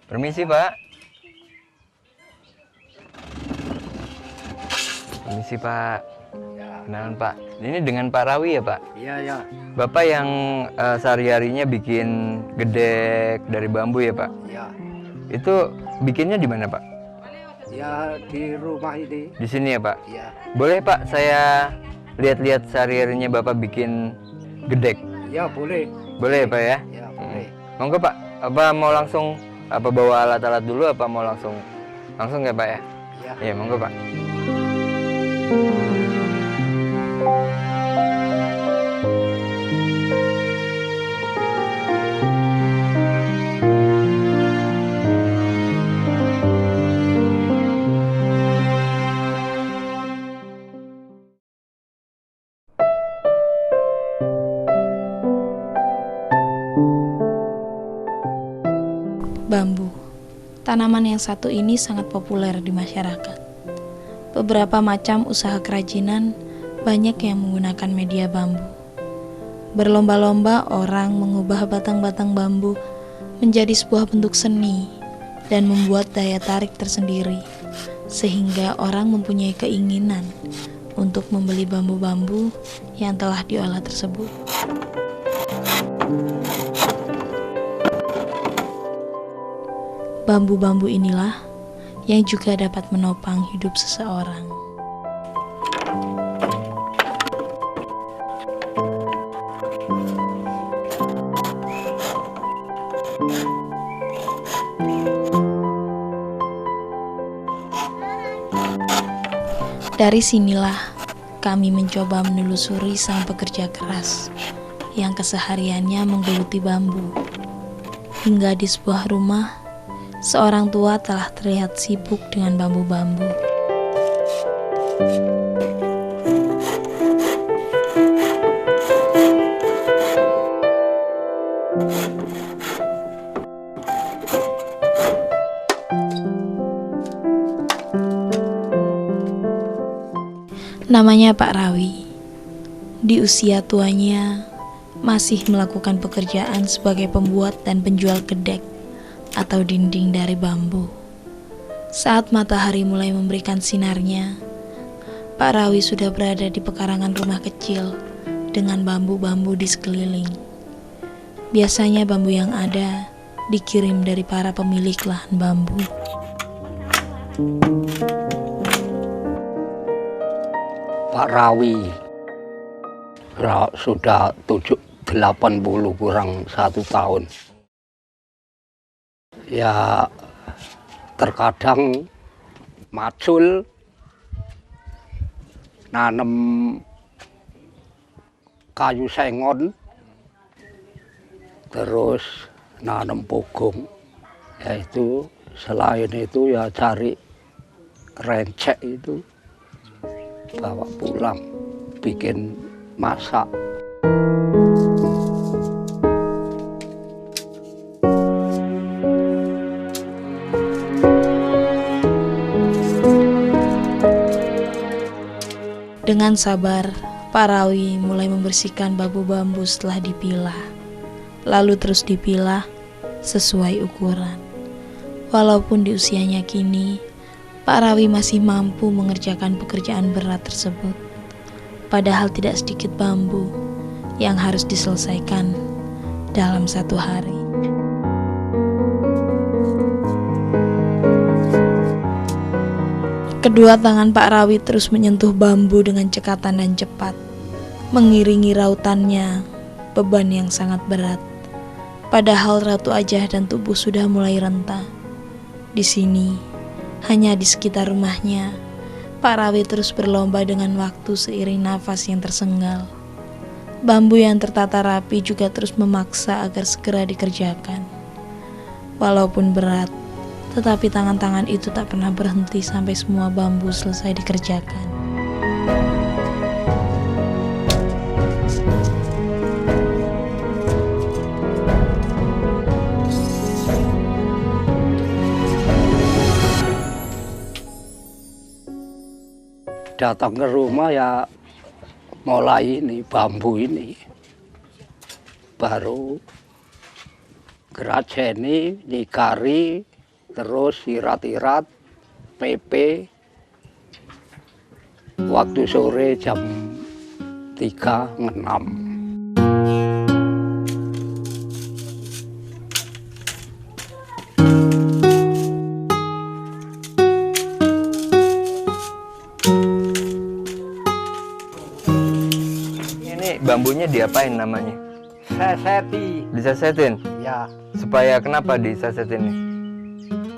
Permisi, Pak. Permisi, Pak. Kenalan, Pak. Ini dengan Pak Rawi ya, Pak? Iya, ya. Bapak yang sehari-harinya bikin gedek dari bambu ya, Pak? Ya. Itu bikinnya di mana, Pak? Ya, di rumah ini. Di sini ya, Pak? Ya. Boleh, Pak, saya lihat-lihat sehari-harinya Bapak bikin gedek? Ya, boleh. Boleh ya, Pak ya? Ya, boleh. Monggo, Pak. Apa mau langsung bawa alat-alat dulu apa mau langsung ya, Pak ya? Ya. Iya, monggo, Pak. Bambu, tanaman yang satu ini sangat populer di masyarakat. Beberapa macam usaha kerajinan banyak yang menggunakan media bambu. Berlomba-lomba orang mengubah batang-batang bambu menjadi sebuah bentuk seni dan membuat daya tarik tersendiri, sehingga orang mempunyai keinginan untuk membeli bambu-bambu yang telah diolah tersebut. Bambu-bambu inilah yang juga dapat menopang hidup seseorang. Dari sinilah kami mencoba menelusuri sang pekerja keras yang kesehariannya menggeluti bambu. Hingga di sebuah rumah, seorang tua telah terlihat sibuk dengan bambu-bambu. Namanya Pak Rawi. Di usia tuanya, masih melakukan pekerjaan sebagai pembuat dan penjual gedek atau dinding dari bambu. Saat matahari mulai memberikan sinarnya, Pak Rawi sudah berada di pekarangan rumah kecil dengan bambu-bambu di sekeliling. Biasanya bambu yang ada dikirim dari para pemilik lahan bambu. Pak Rawi sudah 80 kurang 1 tahun. Ya, terkadang macul nanam kayu sengon, terus nanam pogong. Yaitu selain itu ya cari rencek itu bawa pulang bikin masak. Dengan sabar, Pak Rawi mulai membersihkan bambu-bambu setelah dipilah, lalu terus dipilah sesuai ukuran. Walaupun di usianya kini, Pak Rawi masih mampu mengerjakan pekerjaan berat tersebut. Padahal tidak sedikit bambu yang harus diselesaikan dalam 1 hari. Kedua tangan Pak Rawi terus menyentuh bambu dengan cekatan dan cepat, mengiringi rautannya, beban yang sangat berat. Padahal ratu Ajah dan tubuh sudah mulai rentah. Di sini, hanya di sekitar rumahnya, Pak Rawi terus berlomba dengan waktu seiring nafas yang tersenggal. Bambu yang tertata rapi juga terus memaksa agar segera dikerjakan. Walaupun berat, tetapi tangan-tangan itu tak pernah berhenti sampai semua bambu selesai dikerjakan. Datang ke rumah ya mulai ini bambu ini. Baru gerajeni, nyikari, terus irat-irat, PP, waktu sore jam 3 ngenam. Ini bambunya diapain namanya? Seseti, Disesetin? ya, Supaya kenapa disesetin nih?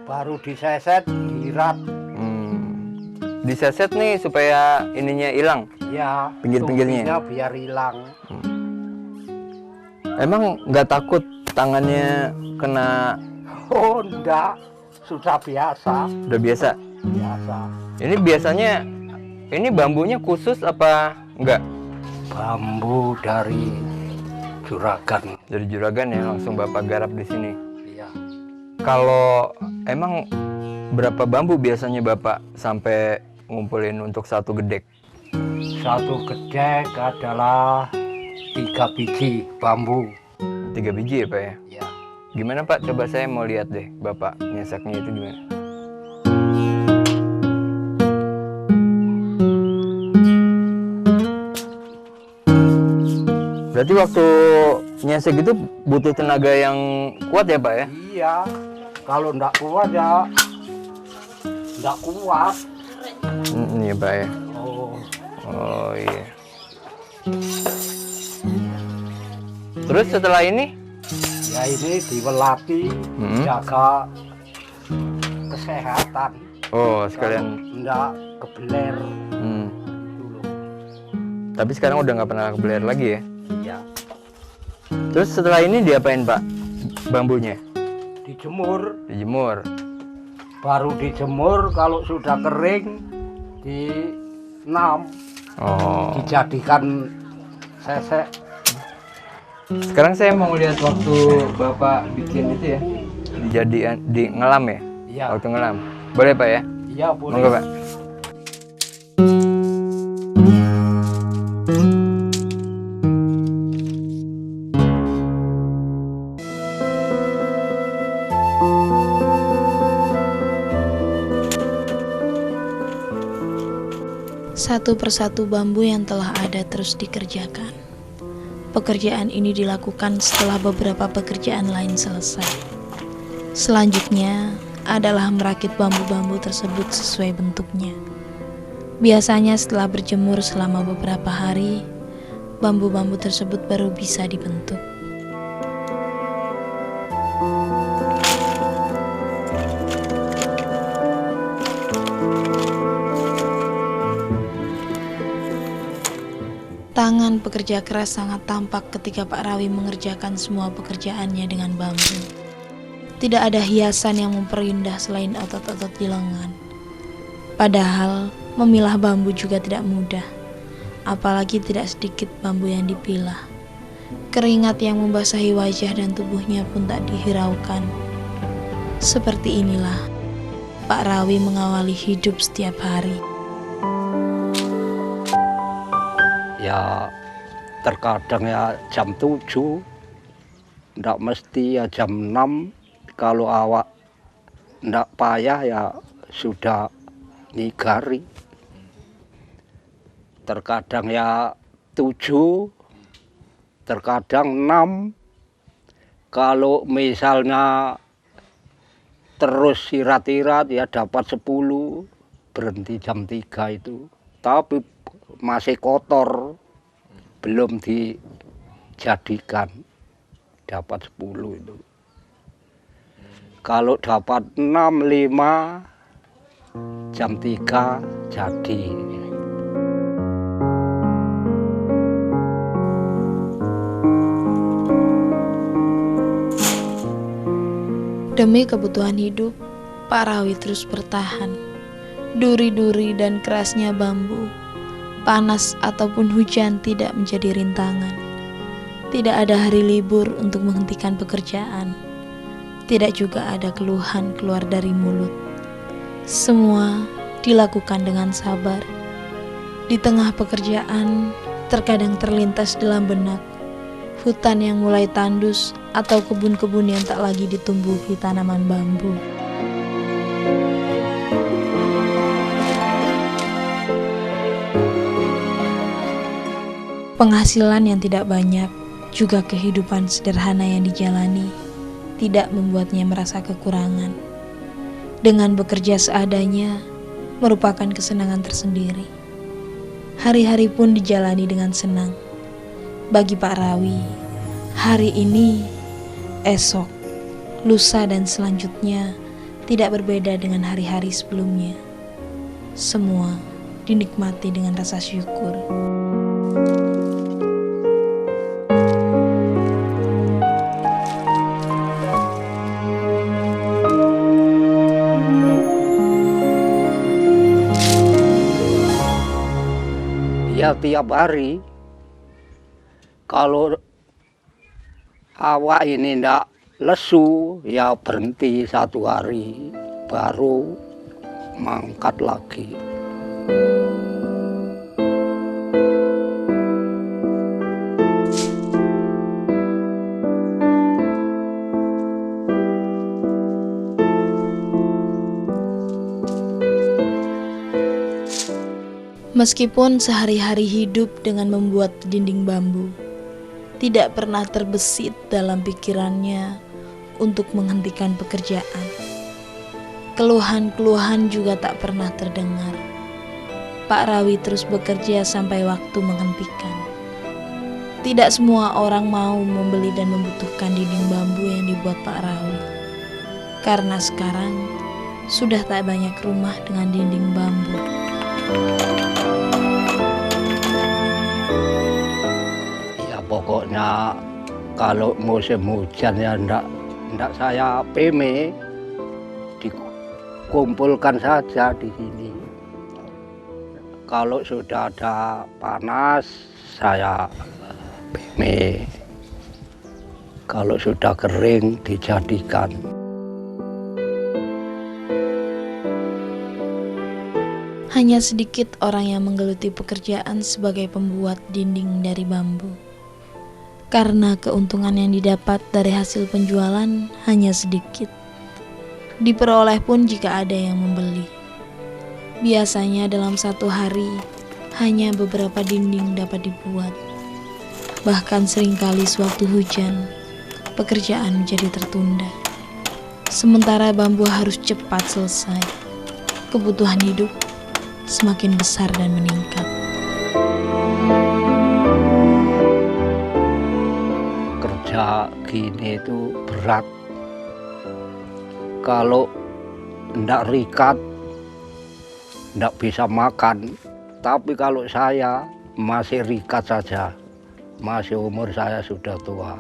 baru diseset, diirat, Diseset nih supaya ininya hilang. ya, Pinggir-pinggirnya? tubinya biar hilang. Emang nggak takut tangannya kena? Oh, enggak, sudah biasa, Udah biasa? biasa. Ini biasanya, ini bambunya khusus apa enggak? Bambu dari Juragan. Dari Juragan ya, langsung Bapak garap di sini. Iya. Kalau emang berapa bambu biasanya Bapak sampai ngumpulin untuk satu gedek? Satu gedek adalah 3 biji bambu. 3 biji ya Pak ya? Ya. Gimana Pak? Coba saya mau lihat deh Bapak nyeseknya itu gimana. Berarti waktu nyesek itu butuh tenaga yang kuat ya Pak ya? Iya. Kalau enggak kuat ya enggak kuat. Iya Pak ya. Oh, Oh iya. Terus setelah ini? ya ini diwelati, jaga kesehatan. Oh sekalian. Enggak kebeler Hmm. dulu. Tapi sekarang udah nggak pernah kebeler lagi ya? Iya. Terus setelah ini diapain Pak? Bambunya? Dijemur, Dijemur. baru dijemur kalau sudah kering dienam, Oh. dijadikan sesek. Sekarang saya mau lihat waktu Bapak bikin itu ya. Di ngelam ya? Iya. Waktu ngelam. Boleh Pak ya? Iya, boleh. Monggo Pak. Satu persatu bambu yang telah ada terus dikerjakan. Pekerjaan ini dilakukan setelah beberapa pekerjaan lain selesai. Selanjutnya adalah merakit bambu-bambu tersebut sesuai bentuknya. Biasanya setelah berjemur selama beberapa hari, bambu-bambu tersebut baru bisa dibentuk. Tangan pekerja keras sangat tampak ketika Pak Rawi mengerjakan semua pekerjaannya dengan bambu. Tidak ada hiasan yang memperindah selain otot-otot di lengan. Padahal memilah bambu juga tidak mudah, apalagi tidak sedikit bambu yang dipilah. Keringat yang membasahi wajah dan tubuhnya pun tak dihiraukan. Seperti inilah Pak Rawi mengawali hidup setiap hari. Ya terkadang ya jam 7, ndak mesti ya jam 6. Kalau awak ndak payah ya sudah nyigari. Terkadang ya 7, terkadang 6. Kalau misalnya terus irat-irat ya dapat 10, berhenti jam 3 itu. Tapi masih kotor, belum dijadikan, dapat 10 itu. Kalau dapat 6, 5, jam 3 jadi. Demi kebutuhan hidup, Pak Rawi terus bertahan. Duri-duri dan kerasnya bambu, panas ataupun hujan tidak menjadi rintangan. Tidak ada hari libur untuk menghentikan pekerjaan. Tidak juga ada keluhan keluar dari mulut. Semua dilakukan dengan sabar. Di tengah pekerjaan, terkadang terlintas dalam benak hutan yang mulai tandus atau kebun-kebun yang tak lagi ditumbuhi tanaman bambu. Penghasilan yang tidak banyak, juga kehidupan sederhana yang dijalani, tidak membuatnya merasa kekurangan. Dengan bekerja seadanya, merupakan kesenangan tersendiri. Hari-hari pun dijalani dengan senang. Bagi Pak Rawi, hari ini, esok, lusa dan selanjutnya tidak berbeda dengan hari-hari sebelumnya. Semua dinikmati dengan rasa syukur. Ya tiap hari, kalau awak ini ndak lesu, ya berhenti 1 hari, baru mangkat lagi. Meskipun sehari-hari hidup dengan membuat dinding bambu, tidak pernah terbesit dalam pikirannya untuk menghentikan pekerjaan. Keluhan-keluhan juga tak pernah terdengar. Pak Rawi terus bekerja sampai waktu menghentikan. Tidak semua orang mau membeli dan membutuhkan dinding bambu yang dibuat Pak Rawi. Karena sekarang sudah tak banyak rumah dengan dinding bambu. Pokoknya kalau musim hujan ya ndak saya peme, dikumpulkan saja di sini. Kalau sudah ada panas saya peme, kalau sudah kering dijadikan. Hanya sedikit orang yang menggeluti pekerjaan sebagai pembuat dinding dari bambu. Karena keuntungan yang didapat dari hasil penjualan hanya sedikit. Diperoleh pun jika ada yang membeli. Biasanya dalam 1 hari, hanya beberapa dinding dapat dibuat. Bahkan seringkali sewaktu hujan, pekerjaan menjadi tertunda. Sementara bambu harus cepat selesai. Kebutuhan hidup semakin besar dan meningkat. Kerja gini itu berat. Kalau ndak rikat, ndak bisa makan. Tapi kalau saya masih rikat saja, masih umur saya sudah tua.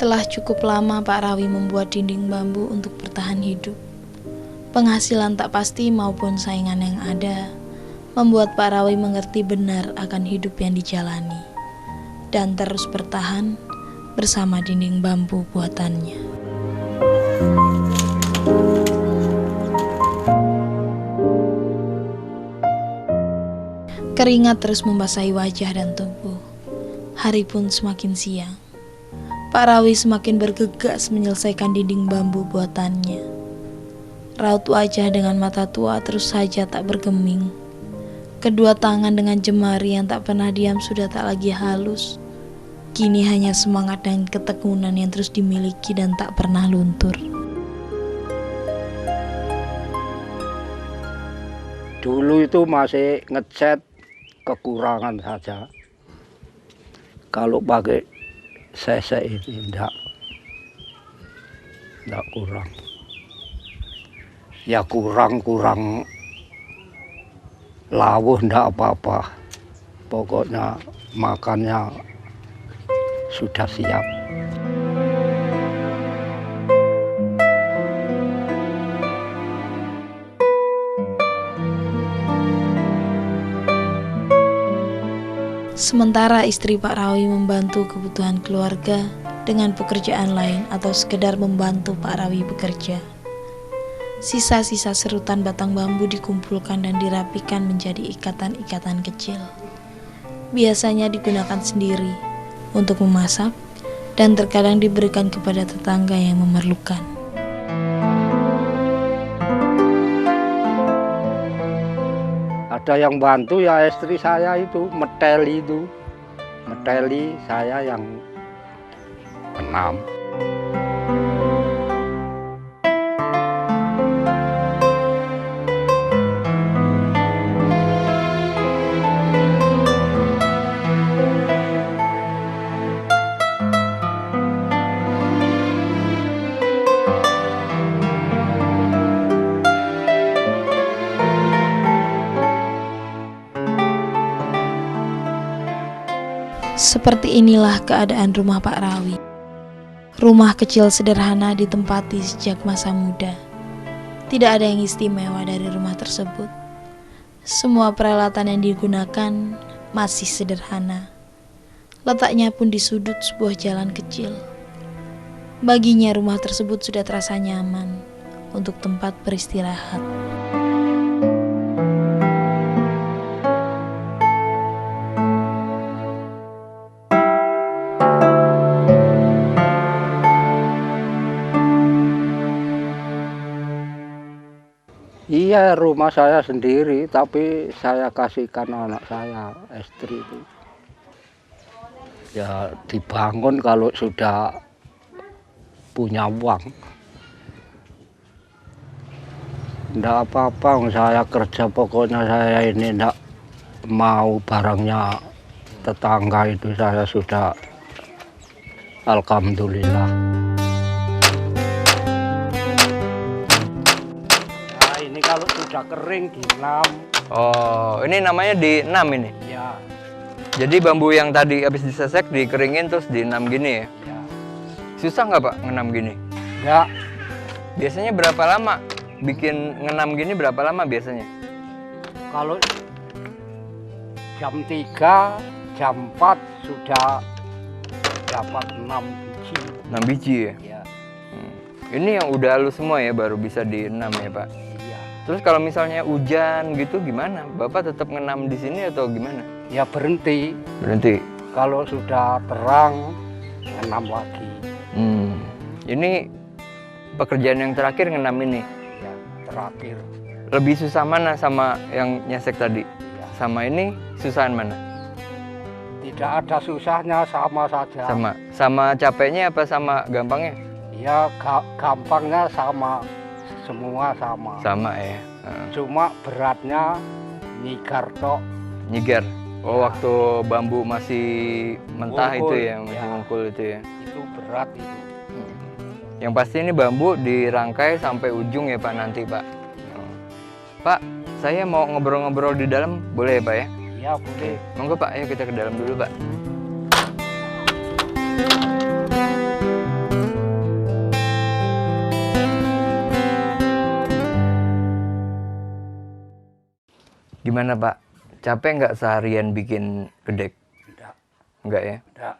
Telah cukup lama Pak Rawi membuat dinding bambu untuk bertahan hidup. Penghasilan tak pasti maupun saingan yang ada membuat Pak Rawi mengerti benar akan hidup yang dijalani dan terus bertahan bersama dinding bambu buatannya. Keringat terus membasahi wajah dan tubuh. Hari pun semakin siang. Pak Rawi semakin bergegas menyelesaikan dinding bambu buatannya. Raut wajah dengan mata tua terus saja tak bergeming. Kedua tangan dengan jemari yang tak pernah diam sudah tak lagi halus. Kini hanya semangat dan ketekunan yang terus dimiliki dan tak pernah luntur. Dulu itu masih ngecat kekurangan saja. Kalau pakai CC ini enggak kurang. Ya kurang lawuh enggak apa-apa. Pokoknya makannya sudah siap. Sementara istri Pak Rawi membantu kebutuhan keluarga dengan pekerjaan lain atau sekedar membantu Pak Rawi bekerja. Sisa-sisa serutan batang bambu dikumpulkan dan dirapikan menjadi ikatan-ikatan kecil. Biasanya digunakan sendiri untuk memasak dan terkadang diberikan kepada tetangga yang memerlukan. Ada yang bantu ya istri saya itu, meteli itu. Meteli saya yang enam. Seperti inilah keadaan rumah Pak Rawi. Rumah kecil sederhana ditempati sejak masa muda. Tidak ada yang istimewa dari rumah tersebut. Semua peralatan yang digunakan masih sederhana. Letaknya pun di sudut sebuah jalan kecil. Baginya rumah tersebut sudah terasa nyaman untuk tempat beristirahat. Iya, rumah saya sendiri, tapi saya kasihkan anak saya, istri itu. Ya dibangun kalau sudah punya uang. Enggak apa-apa, saya kerja pokoknya saya ini enggak mau barangnya tetangga itu saya sudah alhamdulillah. Nah, ini kalau sudah kering dienam. Oh, ini namanya dienam ini. Ya, Jadi bambu yang tadi habis disesek dikeringin terus dienam gini ya. ya. Susah nggak Pak ngenam gini? Ya, Biasanya berapa lama? Bikin ngenam gini berapa lama biasanya? kalau jam 3, jam 4 sudah dapat 6 biji. 6 biji ya? Ya, Ini yang udah halus semua ya baru bisa dienam ya Pak? iya. Terus kalau misalnya hujan gitu gimana? Bapak tetap ngenam di sini atau gimana? Ya berhenti. Berhenti? Kalau sudah terang, 6 lagi. Ini pekerjaan yang terakhir ngenam ini. Ya, terakhir. Lebih susah mana sama yang nyesek tadi? Ya. Sama ini susahan mana? Tidak ada susahnya, sama saja. Sama capeknya apa sama gampangnya? Ya, gampangnya sama. Semua sama. Sama ya. Cuma beratnya nyigar tok. Nyigar. Oh, Ya. waktu bambu masih mentah Ngumpul, itu ya, masih ya. ngumpul itu ya. Itu berat itu. Yang pasti ini bambu dirangkai sampai ujung ya Pak nanti Pak. Pak, saya mau ngobrol-ngobrol di dalam, boleh ya Pak ya? Ya, boleh. Monggo Pak, ayo kita ke dalam dulu Pak. Gimana Pak? Capek nggak seharian bikin gedek? Tidak, Enggak ya? tidak.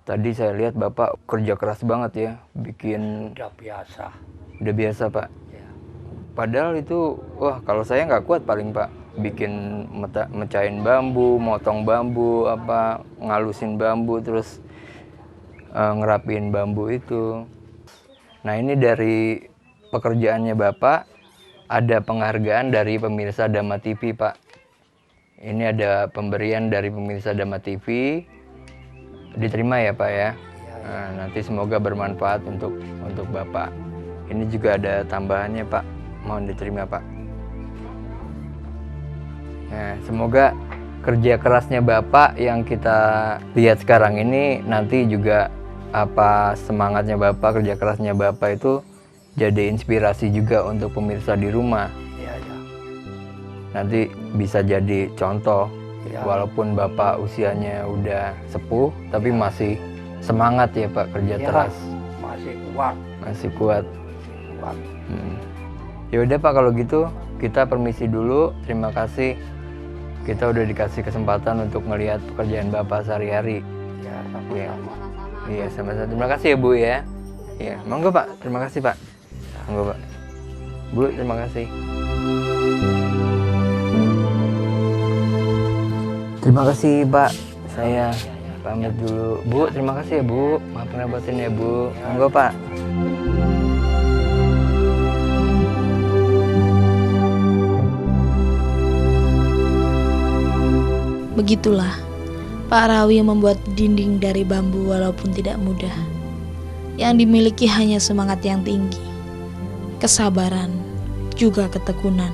Tadi saya lihat Bapak kerja keras banget ya, bikin Udah biasa. udah biasa Pak. Ya. Padahal itu, wah kalau saya nggak kuat paling Pak, bikin mecahin bambu, motong bambu, apa ngalusin bambu, terus ngerapiin bambu itu. Nah ini dari pekerjaannya Bapak, ada penghargaan dari pemirsa Dhamma TV Pak. Ini ada pemberian dari pemirsa Dhamma TV, diterima ya Pak ya. Nah, nanti semoga bermanfaat untuk Bapak. Ini juga ada tambahannya Pak, mohon diterima Pak. Nah, semoga kerja kerasnya Bapak yang kita lihat sekarang ini nanti juga apa semangatnya Bapak, kerja kerasnya Bapak itu jadi inspirasi juga untuk pemirsa di rumah. Ya, ya. Nanti bisa jadi contoh. Ya. Walaupun Bapak usianya udah sepuh, tapi masih semangat ya Pak kerja Ya, keras, masih kuat. masih kuat. Kuat. Ya udah Pak kalau gitu kita permisi dulu. Terima kasih. Kita udah dikasih kesempatan untuk melihat pekerjaan Bapak sehari-hari. Ya, Iya. sama-sama. Iya sama-sama. Terima kasih ya Bu ya. Iya, monggo Pak. Terima kasih Pak. Monggo Pak. Bu, terima kasih. Terima kasih Pak. Saya pamit dulu. Bu, terima kasih ya Bu. Maaf ngerepotin ya Bu. Monggo Pak. Begitulah Pak Rawi membuat dinding dari bambu walaupun tidak mudah. Yang dimiliki hanya semangat yang tinggi, kesabaran, juga ketekunan.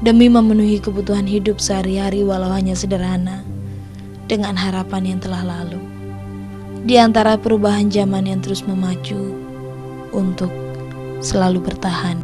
Demi memenuhi kebutuhan hidup sehari-hari walau hanya sederhana, dengan harapan yang telah lalu. Di antara perubahan zaman yang terus memacu untuk selalu bertahan.